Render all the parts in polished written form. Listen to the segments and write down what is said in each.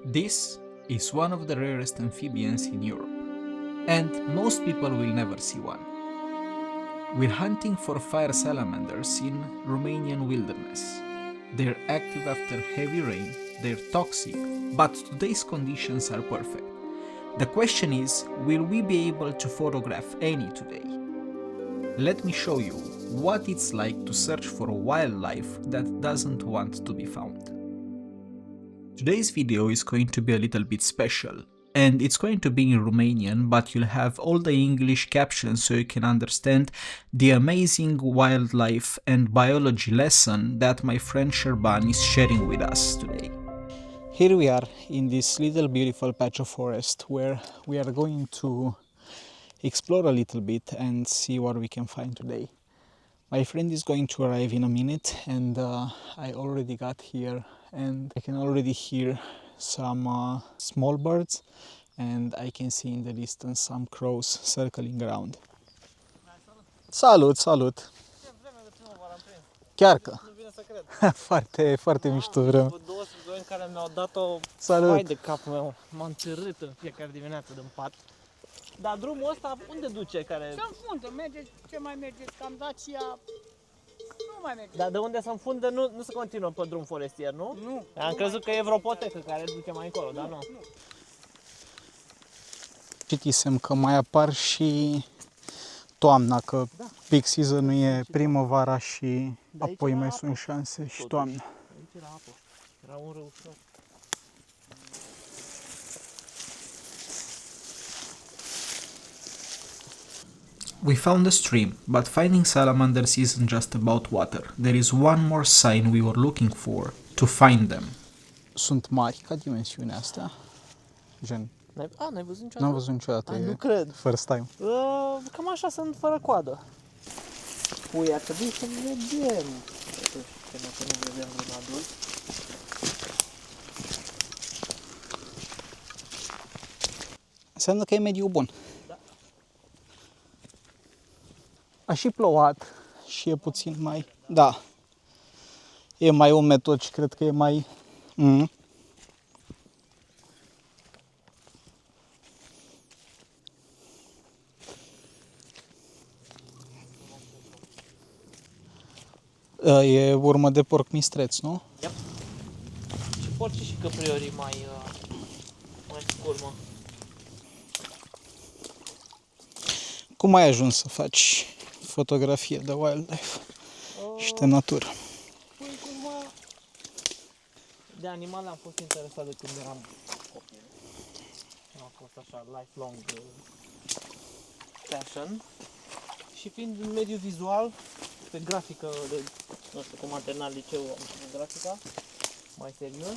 This is one of the rarest amphibians in Europe, and most people will never see one. We're hunting for fire salamanders in Romanian wilderness. They're active after heavy rain, they're toxic, but today's conditions are perfect. The question is, will we be able to photograph any today? Let me show you what it's like to search for wildlife that doesn't want to be found. Today's video is going to be a little bit special, and it's going to be in Romanian, but you'll have all the English captions so you can understand the amazing wildlife and biology lesson that my friend Sherban is sharing with us today. Here we are in this little beautiful patch of forest where we are going to explore a little bit and see what we can find today. My friend is going to arrive in a minute, and I already got here and I can already hear some small birds, and I can see in the distance some crows circling around. Salut, salut! Ce vreme de primăvară am prins. Chiar că? Nu vine să cred. foarte mișto vreme. După 2 săptămâni care mi-au dat-o Salut! vai de capul meu. M-am târât în fiecare dimineață din pat. Dar drumul ăsta unde duce? Care... Se înfundă, mergeți, ce mai mergeți, cam Dacia, nu mai mergeți. Dar de unde se înfundă nu se continuă pe drum forestier, nu? Nu. Am crezut că e vreo potecă care duce mai încolo, dar nu. Citisem că mai apar și toamna, că peak season-ul e primăvara și Dar aici apoi era mai apă, sunt șanse și totuși. toamna. Aici era apă. Era un râu ușor. We found a stream, but finding salamanders isn't just about water. There is one more sign we were looking for to find them. Sunt mari ca dimensiunea astea? Gen, N-ai văzut niciodată? n-am văzut niciodată. A, e nu cred. First time. Cam așa sunt fără coadă. Ui, ar trebui să vedem. Totuși, că nu vedem un adult. Înseamnă că e mediu bun. Da. A și plouat și e puțin mai... Da. E mai umed tot și cred că e mai... E urmă de porc mistreț, nu? Yep. Și porcii și căpriorii mai scurmă. Cum ai ajuns să faci fotografie de wildlife și de natură? Păi cumva de animale am fost interesat de când eram copil. A fost așa lifelong passion. Și fiind în mediul vizual, pe grafică, nu știu, cum am terminat liceul, am făcut grafica, mai serios.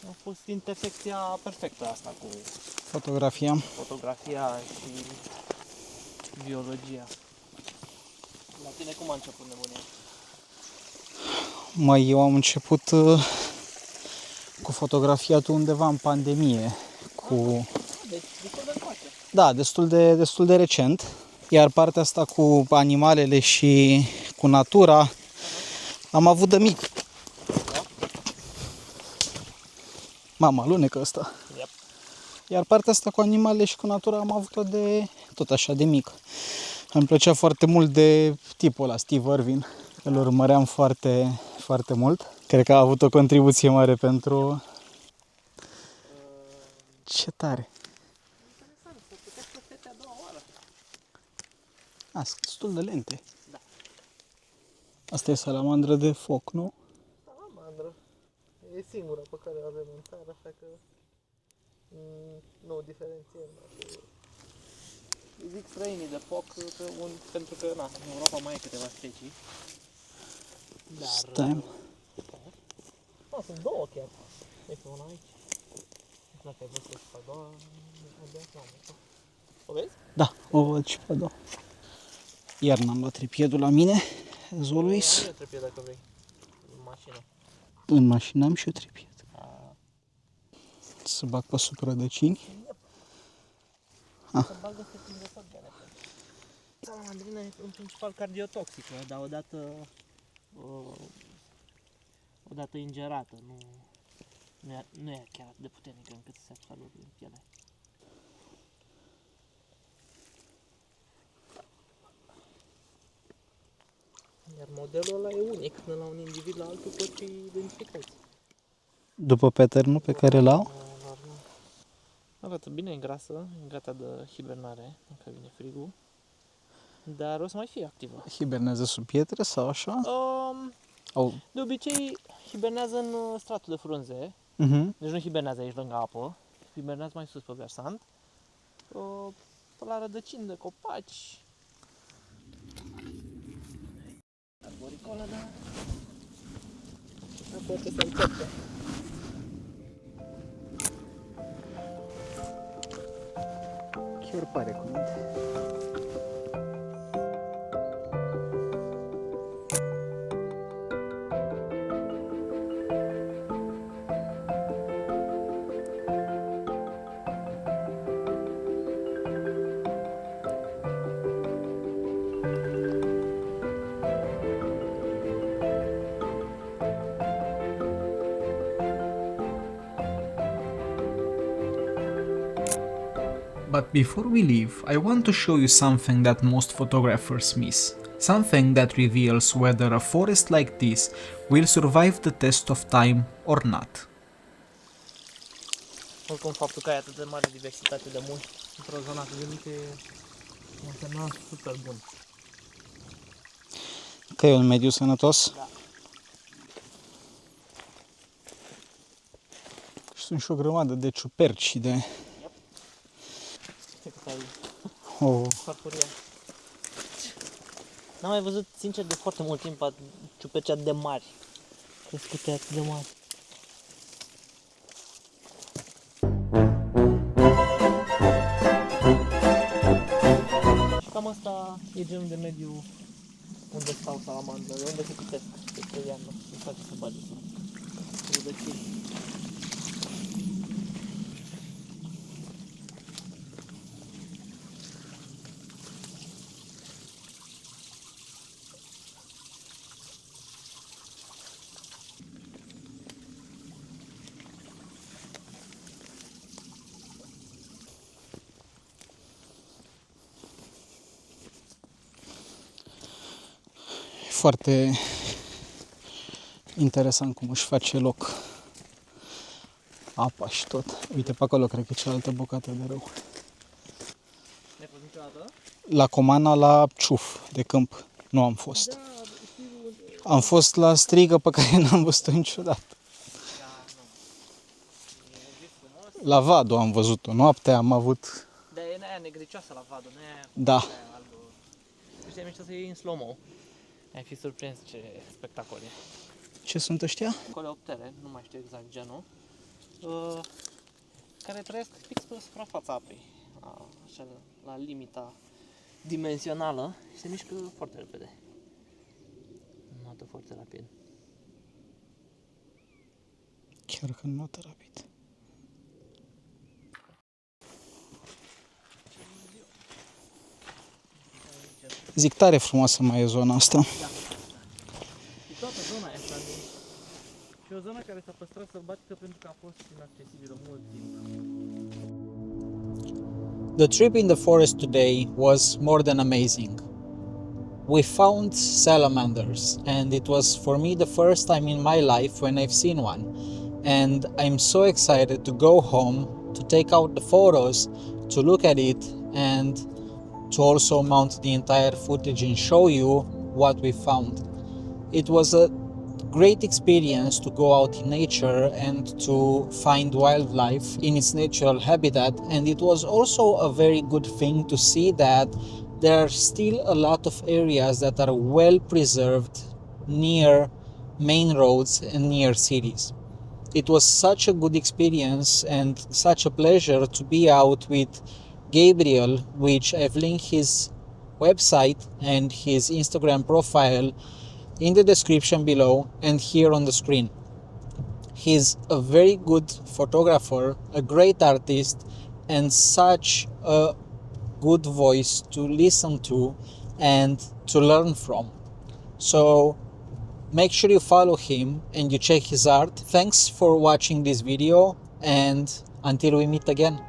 A fost intersecția perfectă asta cu Fotografia. fotografia și biologia. La tine cum a început nebunia? Măi, eu am început cu fotografia undeva în pandemie. Deci, destul de încoace. Da, destul de recent. Iar partea asta cu animalele și cu natura am avut de mic. Mama, alunecă ăsta. Yep. Iar partea asta cu animalele și cu natura am avut-o de tot așa de mic. Îmi plăcea foarte mult de tipul ăla, Steve Irwin. Îl urmăream foarte, foarte mult. Cred că a avut o contribuție mare pentru... Ce tare! Interesant, să puteți să fete a doua oară. Sunt destul de lente. Da. Asta e salamandră de foc, nu? Salamandră. E singura pe care o avem în țară, așa că nu diferențiem. Îi zic străinii de foc pentru că în Europa mai e câteva specii. Dar... Stai. Sunt două chiar. Este una aici. Nu știu dacă ai văzut și pe a doua. O vezi? Da, o văd și pe a doua. Iar n-am luat tripiedul la mine, as always. Nu e trepie dacă vrei. În mașină. În mașină am și eu tripied. Să bag pe sub rădăcini. Să bagă să prinde tot bine. Salamandrina e în principal cardiotoxică, dar odată ingerată, Nu e chiar atât de puternică încât să se absorbă prin piele. Iar modelul ăla e unic, de la un individ la altul pot fi identificați. După pattern-ul pe care l-au? Arată bine, e grasă, e gata de hibernare, dacă vine frigul. Dar o să mai fie activă. Hibernează sub pietre sau așa? De obicei hibernează în stratul de frunze. Deci nu hibernează aici lângă apă, hibernează mai sus pe versant. Pe la rădăcini de copaci. Arboricolă, da. Poate să începe. Chiar pare cu minte. But before we leave, I want to show you something that most photographers miss. Something that reveals whether a forest like this will survive the test of time or not. Oricum, faptul că ai atât de mare diversitate de mușchi într-o zonă atât de mică e un semnal super bun. Că e un mediu sănătos? Da. Sunt și o grămadă de ciuperci și de... Ce cât ai Oh, farfuria. N-am mai văzut, sincer, de foarte mult timp ciuperci atât de mari. Crescute atât de mari. Și cam asta e genul de mediu unde stau salamandrele, unde se cutesc peste iarnă. Îmi place să bage să rădăcini. foarte interesant cum își face loc apa și tot. Uite, pe acolo cred că e cealaltă bucată de râu. Ai fost niciodată? La Comana, la Ciuf de câmp, nu am fost. Da, Am fost la Strigă, pe care n-am văzut-o niciodată. da, nu. E zi frumos. La Vadu am văzut-o noaptea, am avut... Dar e aia negricioasă la vadă, nu e aia Da. albă. Știi, mișto să iei în slow-mo. Ai fi surprins ce spectacol e. Ce sunt ăștia? Coleoptere, nu mai știu exact genul, care trăiesc fix pe suprafața apei, așa, la limita dimensională și se mișcă foarte repede. Notă foarte rapid. Chiar că notă rapid. Zic, tare frumoasă mai e zona asta. Da. Și toată zona asta și o zonă care s-a păstrat sălbatică pentru că a fost inaccesibilă mult timp. The trip in the forest today was more than amazing. We found salamanders, and it was for me the first time in my life when I've seen one. And I'm so excited to go home, to take out the photos, to look at it, and to also mount the entire footage and show you what we found. It was a great experience to go out in nature and to find wildlife in its natural habitat, and it was also a very good thing to see that there are still a lot of areas that are well preserved near main roads and near cities. It was such a good experience and such a pleasure to be out with Gabriel, which I've linked his website and his Instagram profile in the description below and here on the screen. He's a very good photographer, a great artist, and such a good voice to listen to and to learn from. So Make sure you follow him and you check his art. Thanks for watching this video, and until we meet again.